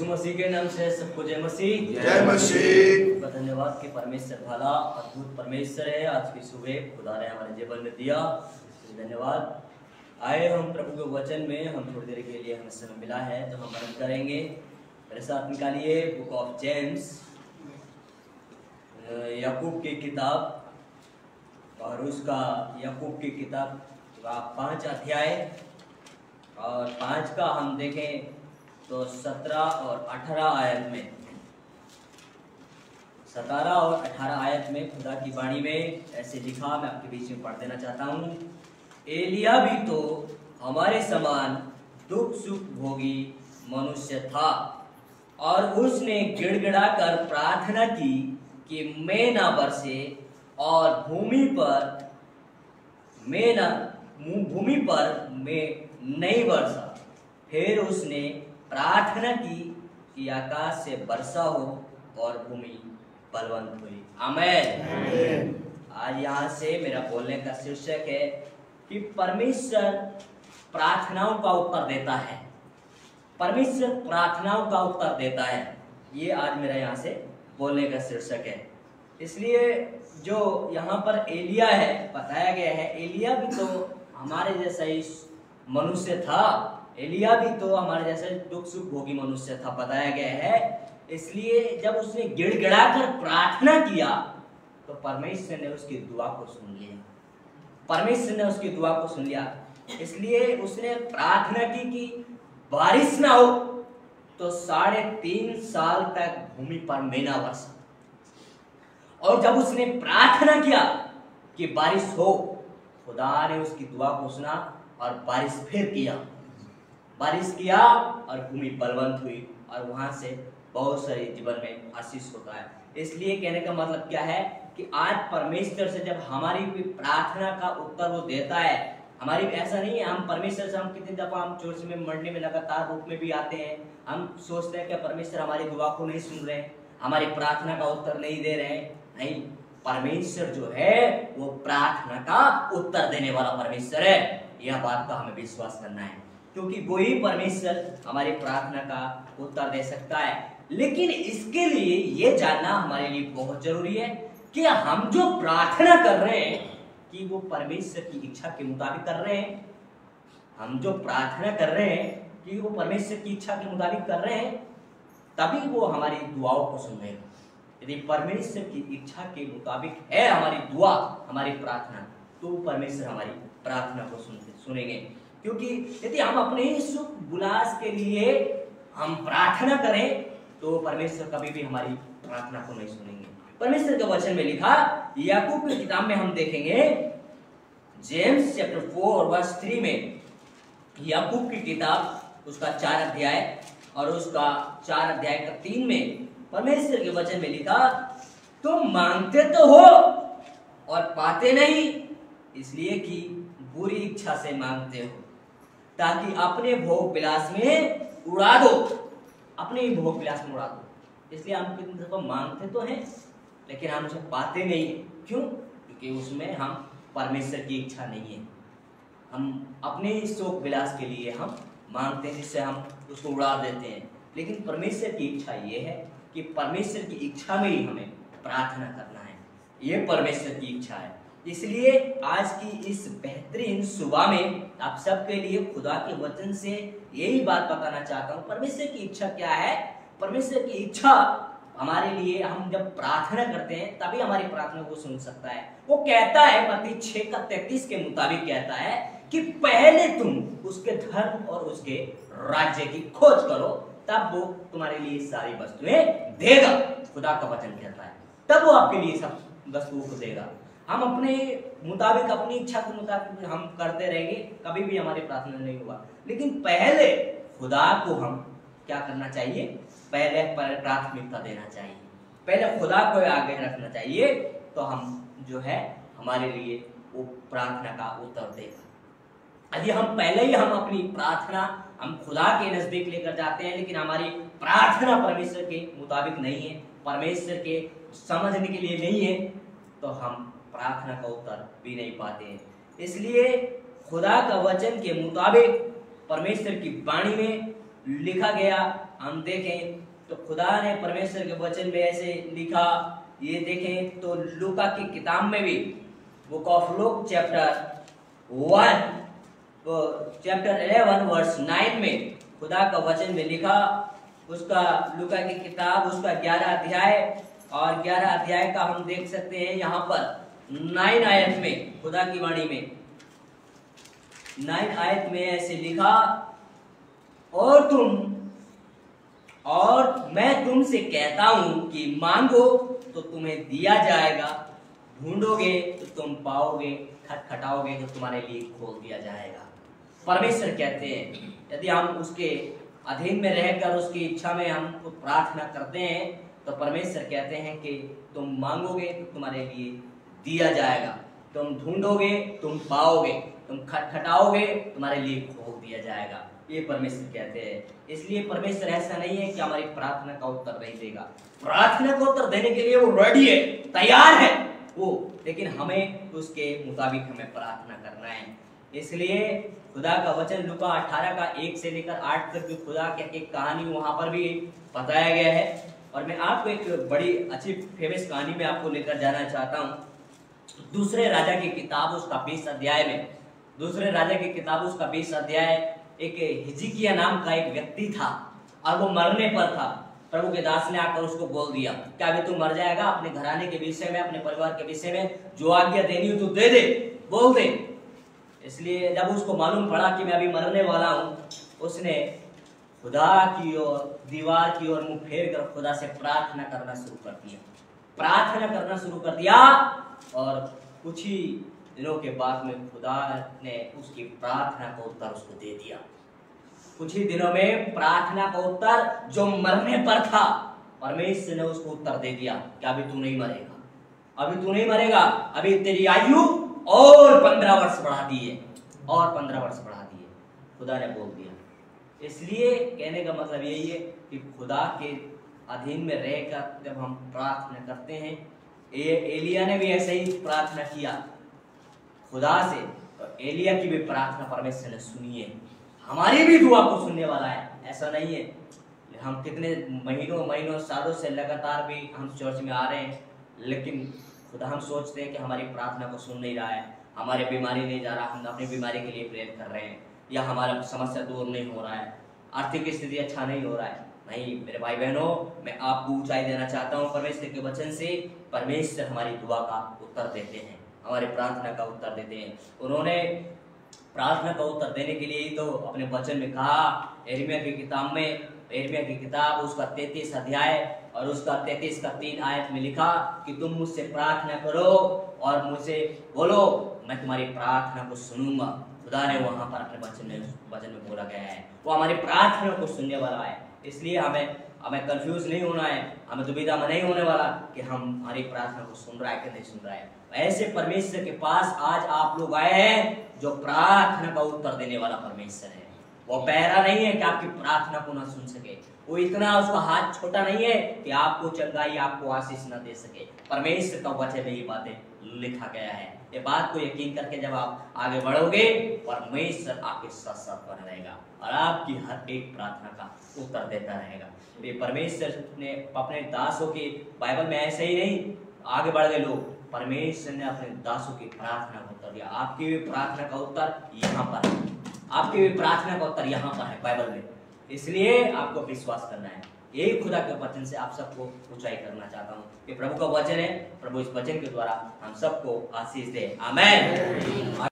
यीशु मसीह के नाम से सबको जय मसीह। जय मसीह। धन्यवाद कि परमेश्वर भला अद्भुत परमेश्वर है। आज की सुबह खुदा ने हमारे जीवन में दिया, धन्यवाद। आए हम प्रभु के वचन में, हम थोड़ी देर के लिए हमें समय मिला है तो हम मनन करेंगे। मेरे साथ निकालिए बुक ऑफ जेम्स, याकूब की किताब, और उसका याकूब की किताब का 5 अध्याय, और 5 का हम देखें तो 17 और 18 आयत में, 17 और 18 आयत में खुदा की वाणी में ऐसे लिखा, मैं आपके बीच में पढ़ देना चाहता हूँ। एलिया भी तो हमारे समान दुख सुख भोगी मनुष्य था, और उसने गिड़गिड़ा कर प्रार्थना की कि मैं ना बरसे, और भूमि पर मैं नहीं बरसा। फिर उसने प्रार्थना की कि आकाश से वर्षा हो और भूमि बलवंत हुई। आमीन। आज यहाँ से मेरा बोलने का शीर्षक है कि परमेश्वर प्रार्थनाओं का उत्तर देता है। परमेश्वर प्रार्थनाओं का उत्तर देता है, ये आज मेरा यहाँ से बोलने का शीर्षक है। इसलिए जो यहाँ पर एलिया है बताया गया है, एलिया भी तो हमारे जैसा ही मनुष्य था, एलिया भी तो हमारे जैसे दुख सुख भोगी मनुष्य था, बताया गया है। इसलिए जब उसने गिड़गिड़ा कर प्रार्थना किया तो परमेश्वर ने उसकी दुआ को सुन लिया, परमेश्वर ने उसकी दुआ को सुन लिया। इसलिए उसने प्रार्थना की कि बारिश ना हो तो 3.5 साल तक भूमि पर मेना बरसा। और जब उसने प्रार्थना किया कि बारिश हो, खुदा ने उसकी दुआ को सुना और बारिश फिर किया, बारिश किया और भूमि बलवंत हुई, और वहां से बहुत सारे जीवन में आशीष होता है। इसलिए कहने का मतलब क्या है कि आज परमेश्वर से जब हमारी भी प्रार्थना का उत्तर वो देता है, हमारी ऐसा नहीं है हम परमेश्वर से, हम कितनी दफा हम चर्च में मंडली में लगातार रूप में भी आते हैं, हम सोचते हैं कि परमेश्वर हमारी दुआ को नहीं सुन रहे हैं, हमारी प्रार्थना का उत्तर नहीं दे रहे हैं। नहीं, परमेश्वर जो है वो प्रार्थना का उत्तर देने वाला परमेश्वर है। यह बात का हमें विश्वास करना है, क्योंकि वही परमेश्वर हमारी प्रार्थना का उत्तर दे सकता है। लेकिन इसके लिए ये जानना हमारे लिए बहुत जरूरी है कि हम जो प्रार्थना कर रहे हैं कि वो परमेश्वर की इच्छा के मुताबिक कर रहे हैं। हम जो प्रार्थना कर रहे हैं कि वो परमेश्वर की इच्छा के मुताबिक कर रहे हैं, तभी वो हमारी दुआओं को सुनेगा। यदि परमेश्वर की इच्छा के मुताबिक है हमारी दुआ, हमारी प्रार्थना, तो परमेश्वर हमारी प्रार्थना को सुनेंगे। क्योंकि यदि हम अपने ही सुख बुलास के लिए हम प्रार्थना करें तो परमेश्वर कभी भी हमारी प्रार्थना को नहीं सुनेंगे। परमेश्वर के वचन में लिखा, याकूब की किताब में हम देखेंगे जेम्स चैप्टर 4 वर्स 3 में, याकूब की किताब उसका 4 अध्याय और उसका 4 अध्याय का 3 में परमेश्वर के वचन में लिखा, तुम मांगते तो हो और पाते नहीं, इसलिए कि बुरी इच्छा से मांगते हो, ताकि अपने भोग विलास में उड़ा दो, अपने ही भोग विलास में उड़ा दो। इसलिए हम कितनी दफा मांगते तो हैं लेकिन हम उसे पाते नहीं। क्यों? क्योंकि उसमें हम परमेश्वर की इच्छा नहीं है। हम अपने ही शौक विलास के लिए हम मांगते हैं, जिससे हम उसको उड़ा देते हैं। लेकिन परमेश्वर की इच्छा ये है कि परमेश्वर की इच्छा में ही हमें प्रार्थना करना है, ये परमेश्वर की इच्छा है। इसलिए आज की इस बेहतरीन सुबह में आप सबके लिए खुदा के वचन से यही बात बताना चाहता हूँ। परमेश्वर की इच्छा क्या है? परमेश्वर की इच्छा हमारे लिए, हम जब प्रार्थना करते हैं तभी हमारी प्रार्थना को सुन सकता है। वो कहता है मत्ती 6:33 के मुताबिक कहता है कि पहले तुम उसके धर्म और उसके राज्य की खोज करो, तब वो तुम्हारे लिए सारी वस्तुएं देगा। खुदा का वचन कहता है तब वो आपके लिए सब वस्तुओं को देगा। हम अपने मुताबिक, अपनी इच्छा के मुताबिक हम करते रहेंगे, कभी भी हमारी प्रार्थना नहीं होगा। लेकिन पहले खुदा को हम क्या करना चाहिए? पहले प्राथमिकता देना चाहिए, पहले खुदा को आगे रखना चाहिए, तो हम जो है हमारे लिए वो प्रार्थना का उत्तर देगा। यदि हम पहले ही हम अपनी प्रार्थना हम खुदा के नजदीक लेकर जाते हैं, लेकिन हमारी प्रार्थना परमेश्वर के मुताबिक नहीं है, परमेश्वर के समझने के लिए नहीं है, तो हम प्रार्थना का उत्तर भी नहीं पाते हैं। इसलिए खुदा का वचन के मुताबिक परमेश्वर की वाणी में लिखा गया हम देखें तो खुदा ने परमेश्वर के वचन में ऐसे लिखा, ये देखें तो लूका की किताब में भी book of Luke chapter 11 verse 9 में खुदा का वचन में लिखा, उसका लूका की किताब उसका 11 अध्याय और 11 अध्याय का हम देख सकते हैं यहाँ पर 9 आयत में, खुदा की वाणी में 9 आयत में ऐसे लिखा, और मैं तुमसे कहता हूं कि मांगो तो तुम्हें दिया जाएगा, ढूंढोगे तो तुम पाओगे, खटखटाओगे तो तुम्हारे लिए खोल दिया जाएगा। परमेश्वर कहते हैं यदि हम उसके अधीन में रहकर उसकी इच्छा में हम प्रार्थना करते हैं तो परमेश्वर कहते हैं कि तुम मांगोगे तो तुम्हारे लिए दिया जाएगा, तुम ढूंढोगे तुम पाओगे, तुम खटखटाओगे तुम्हारे लिए खोल दिया जाएगा। ये परमेश्वर कहते हैं। इसलिए परमेश्वर ऐसा नहीं है कि हमारी प्रार्थना का उत्तर नहीं देगा, प्रार्थना का उत्तर देने के लिए वो रेडी है, तैयार है वो, लेकिन हमें उसके मुताबिक हमें प्रार्थना करना है। इसलिए खुदा का वचन लूका 18 का 1 से लेकर 8 तक जो खुदा की एक कहानी वहां पर भी बताया गया है। और मैं आपको एक बड़ी अच्छी फेमस कहानी में आपको लेकर जाना चाहता हूँ। दूसरे राजा की किताब उसका 20 अध्याय में, दूसरे राजा की किताब उसका 20 अध्याय, एक हिजकिय्याह नाम का एक व्यक्ति था और वो मरने पर था। प्रभु के दास ने आकर उसको बोल दिया कि अभी तू मर जाएगा, अपने घराने के विषय में, अपने परिवार के विषय में जो आज्ञा देनी हो तू दे दे, बोल दे। इसलिए जब उसको मालूम पड़ा कि मैं अभी मरने वाला हूँ, उसने खुदा की ओर, दीवार की ओर मुंह फेर कर खुदा से प्रार्थना करना शुरू कर दिया, प्रार्थना करना शुरू कर दिया। और कुछ ही दिनों के बाद में खुदा ने उसकी प्रार्थना का उत्तर उसको दे दिया। कुछ ही दिनों में प्रार्थना का उत्तर जो मरने पर था, परमेश्वर ने उसको उत्तर दे दिया कि अभी तू नहीं मरेगा, अभी तू नहीं मरेगा, अभी तेरी आयु और 15 वर्ष बढ़ा दी है, और 15 वर्ष बढ़ा दिए, खुदा ने बोल दिया। इसलिए कहने का मतलब यही है कि खुदा के अधीन में रहकर जब हम प्रार्थना करते हैं, एलिया ने भी ऐसे ही प्रार्थना किया खुदा से, तो एलिया की भी प्रार्थना परमेश्वर ने सुनी है, हमारी भी दुआ को सुनने वाला है। ऐसा नहीं है हम कितने महीनों सालों से लगातार भी हम चर्च में आ रहे हैं, लेकिन खुदा हम सोचते हैं कि हमारी प्रार्थना को सुन नहीं रहा है, हमारी बीमारी नहीं जा रहा, हम अपनी बीमारी के लिए प्रेयर कर रहे हैं, या हमारा समस्या दूर नहीं हो रहा है, आर्थिक स्थिति अच्छा नहीं हो रहा है। नहीं मेरे भाई बहनों, मैं आपको ऊंचाई देना चाहता हूँ परमेश्वर के वचन से। परमेश्वर हमारी दुआ का उत्तर देते हैं, हमारी प्रार्थना का उत्तर देते हैं। उन्होंने प्रार्थना का उत्तर देने के लिए ही तो अपने वचन में कहा, यिर्मयाह की किताब में, यिर्मयाह की किताब उसका 33 अध्याय और उसका 33 का 3 आयत में लिखा कि तुम मुझसे प्रार्थना करो और मुझसे बोलो, मैं तुम्हारी प्रार्थना को सुनूंगा। खुदा ने वहां पर अपने वचन में बोला गया है, वो हमारी प्रार्थना को सुनने वाला है। इसलिए हमें कंफ्यूज नहीं होना है, हमें दुविधा में नहीं होने वाला कि हम हमारी प्रार्थना को सुन रहा है कि नहीं सुन रहा है। ऐसे परमेश्वर के पास आज आप लोग आए हैं जो प्रार्थना का उत्तर देने वाला परमेश्वर है। वो बहरा नहीं है कि आपकी प्रार्थना को ना सुन सके, वो इतना उसका हाथ छोटा नहीं है कि आपको चंगाई, आपको आशीष ना दे सके। परमेश्वर का वचन में ये बातें लिखा गया है। ये बात को यकीन करके जब आप आगे बढ़ोगे, परमेश्वर आपके साथ साथ बना रहेगा और आपकी हर एक प्रार्थना का उत्तर देता रहेगा। ये परमेश्वर ने अपने दासों के, बाइबल में ऐसे ही नहीं आगे बढ़ गए लोग, परमेश्वर ने अपने दासों की प्रार्थना का उत्तर दिया। आपकी भी प्रार्थना का उत्तर यहाँ पर है, आपकी भी प्रार्थना का उत्तर यहाँ पर है बाइबल में। इसलिए आपको विश्वास करना है। यही खुदा के वचन से आप सबको ऊंचाई करना चाहता हूँ। ये प्रभु का वचन है, प्रभु इस वचन के द्वारा हम सबको आशीष दे। आमीन।